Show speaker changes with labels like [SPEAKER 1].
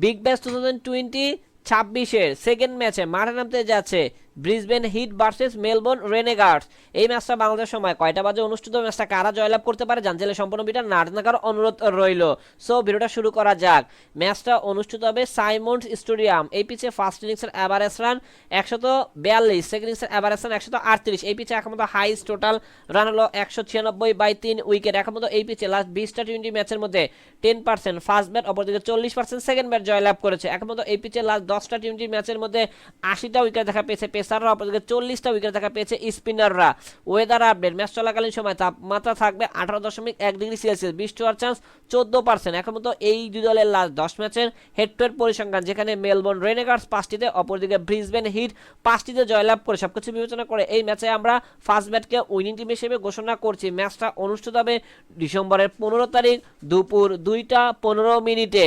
[SPEAKER 1] Big Bash 2020-26-এর second ম্যাচে মাঠে নামতে যাচ্ছে ব্রিসবেন হিট ভার্সেস মেলবোর্ন রেনেগার্ডস। এই ম্যাচটা বাংলাদেশ সময় কয়টা বাজে অনুষ্ঠিত, ম্যাচটা কারা জয়লাভ করতে পারে জানতে হলে সম্পূর্ণ ভিডিওটা না দেখার অনুরোধ রইল। সো ভিডিওটা শুরু করা যাক। ম্যাচটা অনুষ্ঠিত হবে সাইমন্ডস স্টেডিয়াম। এই পিচে ফার্স্ট ইনিংসের অ্যাভারেজ রান 142, সেকেন্ড ইনিংসের অ্যাভারেজ রান 138। এই পিচে এখন মতো হাইস্ট টোটাল রান হলো 196/3 উইকেট। এখন মতো এই পিচে লাস্ট 20টা টি20 ম্যাচের মধ্যে 10% ফার্স্ট ব্যাট, অপরদিকে 40% সেকেন্ড ব্যাট জয়লাভ করেছে। এখন মতো এই পিচে লাস্ট 10টা টি20 ম্যাচের মধ্যে 80টা উইকেট দেখা পেয়েছে পেসাররা, অপরদিকে 40টা উইকেট দেখা পেয়েছে স্পিনাররা। ওয়েদার আপডেট, ম্যাচ চলাকালীন সময় তাপমাত্রা থাকবে 18.1 ডিগ্রি সেলসিয়াস, বৃষ্টি হওয়ার চান্স 14%। এখন মতো এই দুই দলের লাস্ট 10 ম্যাচের হেড টু হেড পরিসংখ্যান, যেখানে মেলবোর্ন রেনেগার্ডস 5টিতে, অপরদিকে ব্রিসবেন হিট 5টিতে জয়লাভ করে। সবকিছু বিবেচনা করে এই ম্যাচে আমরা ফার্স্ট ব্যাটকে উইনিং টিম হিসেবে ঘোষণা করছি। ম্যাচটা অনুষ্ঠিত হবে ডিসেম্বরের 15 তারিখ দুপুর 2টা 15 মিনিটে।